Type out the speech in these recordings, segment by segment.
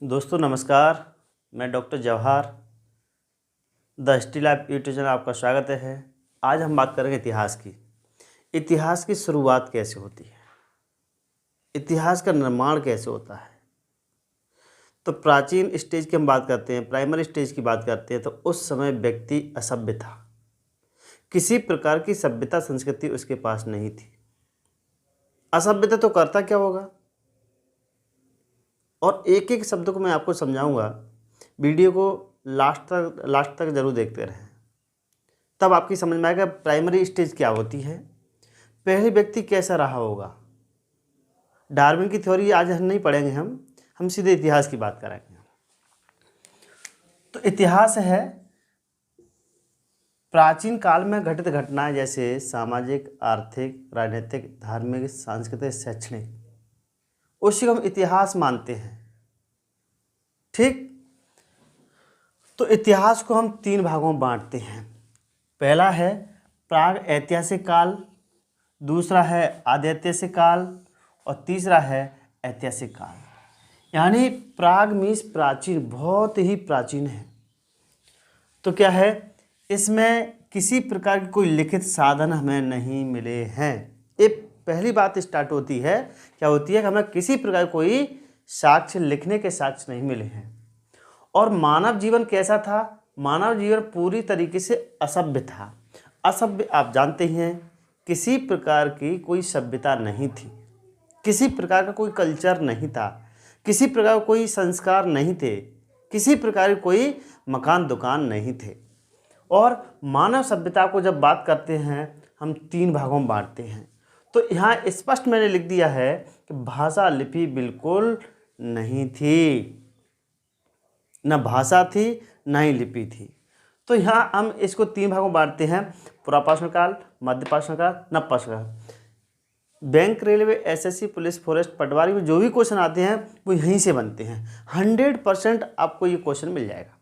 दोस्तों नमस्कार। मैं doctor Jawahar the still life YouTube channel आपका स्वागत है। आज हम बात करेंगे इतिहास की शुरुआत कैसे होती है, इतिहास का निर्माण कैसे होता है। तो प्राचीन स्टेज की हम बात करते हैं, प्राइमरी स्टेज की बात करते हैं, तो उस समय व्यक्ति असभ्य था। किसी प्रकार की सभ्यता संस्कृति उसके पास नहीं थी। असभ्य था तो करता क्या होगा, और एक एक शब्द को मैं आपको समझाऊंगा। वीडियो को लास्ट तक जरूर देखते रहें, तब आपकी समझ में आएगा प्राइमरी स्टेज क्या होती है, पहले व्यक्ति कैसा रहा होगा। डार्विन की थ्योरी आज हम नहीं पढ़ेंगे, हम सीधे इतिहास की बात करेंगे। तो इतिहास है प्राचीन काल में घटित घटनाएं, जैसे सामाजिक, आर्थिक, राजनीतिक, धार्मिक, सांस्कृतिक, शैक्षणिक, उसी को हम इतिहास मानते हैं। ठीक, तो इतिहास को हम 3 भागों में बांटते हैं। पहला है प्राग ऐतिहासिक काल, दूसरा है आद्यऐतिहासिक काल, और तीसरा है ऐतिहासिक काल। यानी प्राग मीन्स प्राचीन, बहुत ही प्राचीन है। तो क्या है, इसमें किसी प्रकार की कोई लिखित साधन हमें नहीं मिले हैं। ये पहली बात स्टार्ट होती है, क्या होती है कि हमें किसी प्रकार कोई साक्ष्य, लिखने के साक्ष्य नहीं मिले हैं। और मानव जीवन कैसा था, मानव जीवन पूरी तरीके से असभ्य था। असभ्य आप जानते ही हैं, किसी प्रकार की कोई सभ्यता नहीं थी, किसी प्रकार का कोई कल्चर नहीं था, किसी प्रकार का कोई संस्कार नहीं थे, किसी प्रकार की कोई मकान दुकान नहीं थे। और मानव सभ्यता को जब बात करते हैं हम 3 भागों में बांटते हैं। तो यहाँ स्पष्ट मैंने लिख दिया है कि भाषा लिपि बिल्कुल नहीं थी, न भाषा थी न ही लिपि थी। तो यहाँ हम इसको 3 भागों में बांटते हैं, पुरापाषाण काल, मध्यपाषाण काल, नवपाषाण काल। Bank, railway, SSC, police, forest, पटवारी में जो भी क्वेश्चन आते हैं वो यहीं से बनते हैं। 100% आपको ये क्वेश्चन मिल जाएगा।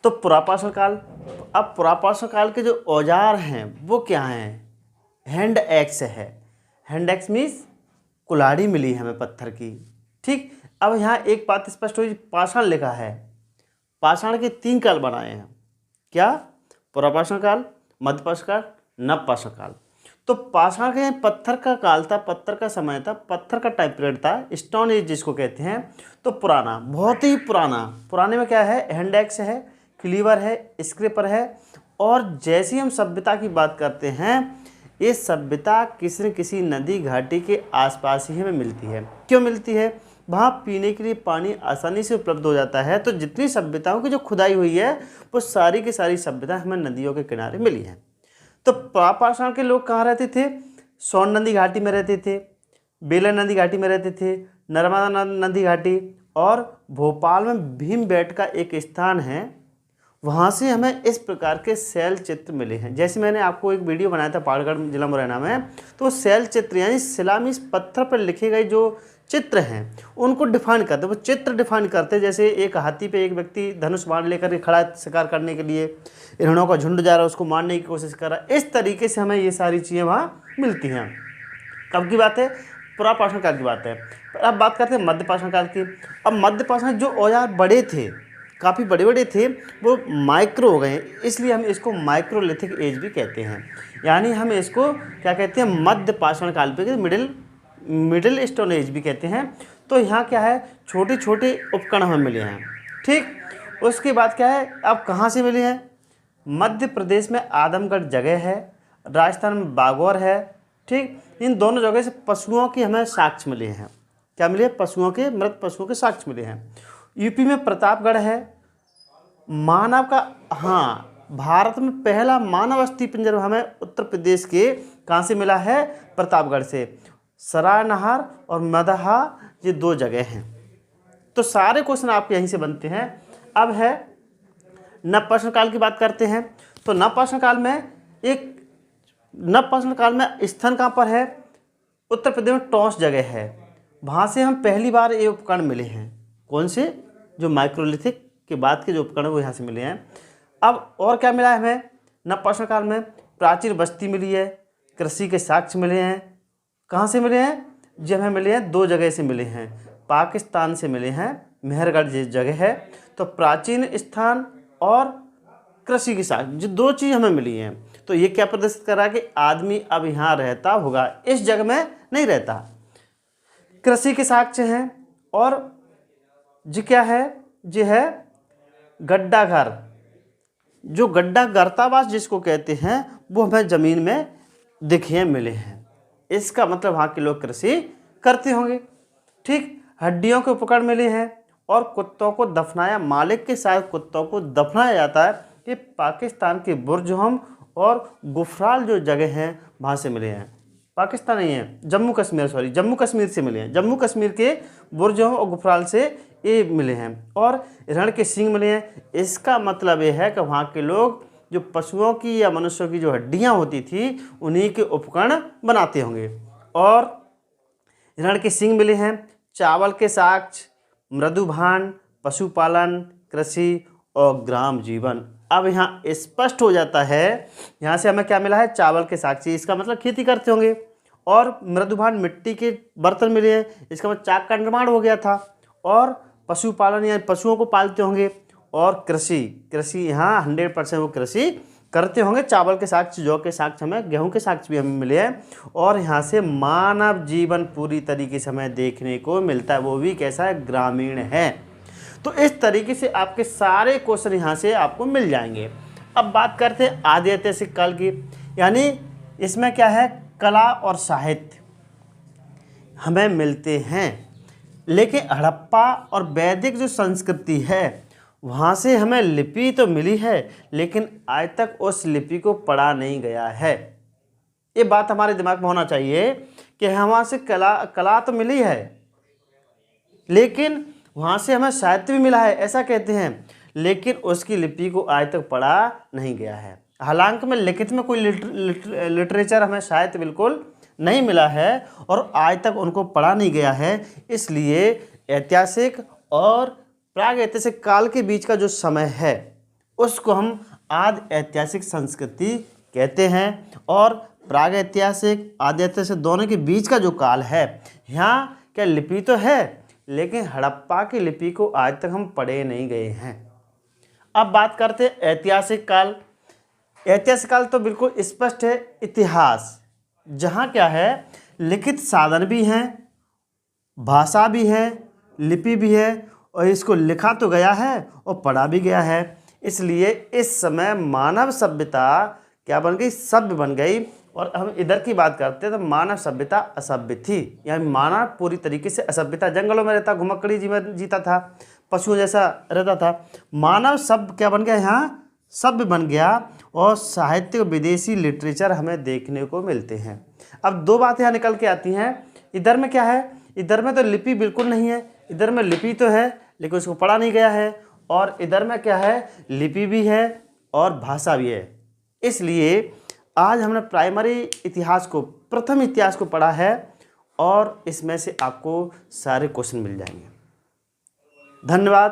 तो पुरापाषाण काल, अब पुरापाषाण काल के जो औजार हैं वो क्या हैं, हैंड एक्स है। हैंड एक्स मीन्स कुल्हाड़ी मिली है हमें पत्थर की। ठीक, अब यहाँ एक बात स्पष्ट हुई, पाषाण लिखा है। पाषाण के 3 काल बनाए हैं, क्या, पुरापाषाण काल, मध्यपाषाण काल, नवपाषाण काल। तो पाषाण के पत्थर का काल था, पत्थर का समय था, पत्थर का टाइम पीरियड था, स्टोन एज जिसको कहते हैं। तो पुराना, बहुत ही पुराना। पुराने में क्या है, हैंड एक्स है, क्लीवर है, स्क्रैपर है। और जैसे ही हम सभ्यता की बात करते हैं, ये सभ्यता किसी न किसी नदी घाटी के आसपास ही हमें मिलती है। क्यों मिलती है, वहाँ पीने के लिए पानी आसानी से उपलब्ध हो जाता है। तो जितनी सभ्यताओं की जो खुदाई हुई है वो सारी की सारी सभ्यता हमें नदियों के किनारे मिली है। तो पुरापाषाण के लोग कहाँ रहते थे, सोन नदी घाटी में रहते थे, बेलन नदी घाटी में रहते थे, नर्मदा नदी घाटी, और भोपाल में भीमबेटका एक स्थान है, वहाँ से हमें इस प्रकार के शैल चित्र मिले हैं। जैसे मैंने आपको एक वीडियो बनाया था पहाड़गढ़ जिला मुरैना में, तो शैल चित्र यानी शिलामीस पत्थर पर लिखे गए जो चित्र हैं उनको डिफाइन करते, वो चित्र डिफाइन करते। जैसे एक हाथी पे एक व्यक्ति धनुष बाण लेकर के खड़ा है शिकार करने के लिए, हिरणों का झुंड जा रहा है, उसको मारने की कोशिश कर रहा है। इस तरीके से हमें ये सारी चीज़ें वहाँ मिलती हैं। कब की बात है, पुरापाषाण काल की बात है। अब बात करते हैं मध्यपाषाण काल की। अब मध्यपाषाण जो औजार बड़े थे, काफ़ी बड़े बड़े थे, वो माइक्रो हो गए, इसलिए हम इसको माइक्रोलिथिक एज भी कहते हैं। यानी हम इसको क्या कहते हैं, मध्यपाषाण काल पे मिडिल स्टोन एज भी कहते हैं। तो यहाँ क्या है, छोटे छोटे उपकरण हमें मिले हैं। ठीक, उसके बाद क्या है, अब कहाँ से मिले हैं, मध्य प्रदेश में आदमगढ़ जगह है, राजस्थान में बागौर है। ठीक, इन दोनों जगह से पशुओं की हमें साक्ष्य मिले हैं। क्या मिले, पशुओं के, मृत पशुओं के साक्ष्य मिले हैं। यूपी में प्रतापगढ़ है। मानव का, हाँ, भारत में पहला मानव अस्थि पिंजर हमें उत्तर प्रदेश के कहाँ से मिला है, प्रतापगढ़ से। सरायनहार और मदहा, ये 2 जगह हैं। तो सारे क्वेश्चन आपके यहीं से बनते हैं। अब है नवपाषाण काल की बात करते हैं। तो नवपाषाण काल में स्थान कहाँ पर है, उत्तर प्रदेश में टॉस जगह है, वहाँ से हम पहली बार ये उपकरण मिले हैं। कौन से, जो माइक्रोलिथिक के बाद के जो उपकरण वो यहाँ से मिले हैं। अब और क्या मिला है हमें नवपाषाण काल में, प्राचीन बस्ती मिली है, कृषि के साक्ष्य मिले हैं। कहाँ से मिले हैं, जब हमें मिले हैं 2 जगह से मिले हैं, पाकिस्तान से मिले हैं, मेहरगढ़ जिस जगह है, तो प्राचीन स्थान और कृषि की साख, जो दो चीज़ हमें मिली हैं, तो ये क्या प्रदर्शित कर रहा है कि आदमी अब यहाँ रहता होगा, इस जगह में नहीं रहता। कृषि के साक्ष्य हैं और जी क्या है, जी है गड्ढा घर, जो गड्ढा गर्तावास जिसको कहते हैं, वो हमें ज़मीन में दिखे मिले हैं। इसका मतलब वहाँ के लोग कृषि करते होंगे। ठीक, हड्डियों के उपकरण मिले हैं और कुत्तों को दफनाया, मालिक के साथ कुत्तों को दफनाया जाता है। ये पाकिस्तान के बुर्जहम और गुफराल जो जगह हैं वहाँ से मिले हैं। पाकिस्तान नहीं है, जम्मू कश्मीर, सॉरी जम्मू कश्मीर से मिले हैं। जम्मू कश्मीर के बुर्जहम और गुफराल से ये मिले हैं। और रण के सींग मिले हैं। इसका मतलब ये है कि वहाँ के लोग जो पशुओं की या मनुष्यों की जो हड्डियाँ होती थी उन्हीं के उपकरण बनाते होंगे। और रण के सींग मिले हैं, चावल के साक्ष्य, मृदुभान, पशुपालन, कृषि और ग्राम जीवन। अब यहाँ स्पष्ट हो जाता है, यहाँ से हमें क्या मिला है, चावल के साक्ष्य, इसका मतलब खेती करते होंगे। और मृदुभान, मिट्टी के बर्तन मिले हैं, इसका मतलब चाक का निर्माण हो गया था। और पशुपालन यानी पशुओं को पालते होंगे। और कृषि, कृषि यहाँ 100% वो कृषि करते होंगे। चावल के साक्ष्य, जौ के साक्ष्य, हमें गेहूं के साक्ष्य भी हमें मिले हैं। और यहाँ से मानव जीवन पूरी तरीके से हमें देखने को मिलता है, वो भी कैसा है, ग्रामीण है। तो इस तरीके से आपके सारे क्वेश्चन यहाँ से आपको मिल जाएंगे। अब बात करते हैं आदि ऐतिहासिक काल की, यानी इसमें क्या है, कला और साहित्य हमें मिलते हैं। लेकिन हड़प्पा और वैदिक जो संस्कृति है वहाँ से हमें लिपि तो मिली है, लेकिन आज तक उस लिपि को पढ़ा नहीं गया है। ये बात हमारे दिमाग में होना चाहिए कि वहाँ से कला तो मिली है, लेकिन वहाँ से हमें साहित्य भी मिला है, ऐसा कहते हैं, लेकिन उसकी लिपि को आज तक पढ़ा नहीं गया है। हालांकि में लिखित में कोई लिटरेचर हमें साहित्य बिल्कुल नहीं मिला है और आज तक उनको पढ़ा नहीं गया है। इसलिए ऐतिहासिक और प्राग ऐतिहासिक काल के बीच का जो समय है उसको हम आदि ऐतिहासिक संस्कृति कहते हैं। और प्राग ऐतिहासिक, आदि ऐतिहासिक दोनों के बीच का जो काल है, यहाँ क्या लिपि तो है, लेकिन हड़प्पा की लिपि को आज तक हम पढ़े नहीं गए हैं। अब बात करते हैं ऐतिहासिक काल। ऐतिहासिक काल तो बिल्कुल स्पष्ट है, इतिहास, जहाँ क्या है, लिखित साधन भी हैं, भाषा भी है, लिपि भी है, और इसको लिखा तो गया है और पढ़ा भी गया है। इसलिए इस समय मानव सभ्यता क्या बन गई, सभ्य बन गई। और हम इधर की बात करते हैं तो मानव सभ्यता असभ्य थी, यानी मानव पूरी तरीके से असभ्य था, जंगलों में रहता, घुमक्कड़ी जीवन जीता था, पशुओं जैसा रहता था। मानव सभ्य क्या बन गया, यहाँ सभ्य बन गया। और साहित्य, विदेशी लिटरेचर हमें देखने को मिलते हैं। अब दो बातें यहाँ निकल के आती हैं। इधर में क्या है, इधर में तो लिपि बिल्कुल नहीं है, इधर में लिपि तो है लेकिन उसको पढ़ा नहीं गया है। और इधर में क्या है, लिपि भी है और भाषा भी है। इसलिए आज हमने प्राइमरी इतिहास को, प्रथम इतिहास को पढ़ा है और इसमें से आपको सारे क्वेश्चन मिल जाएंगे। धन्यवाद।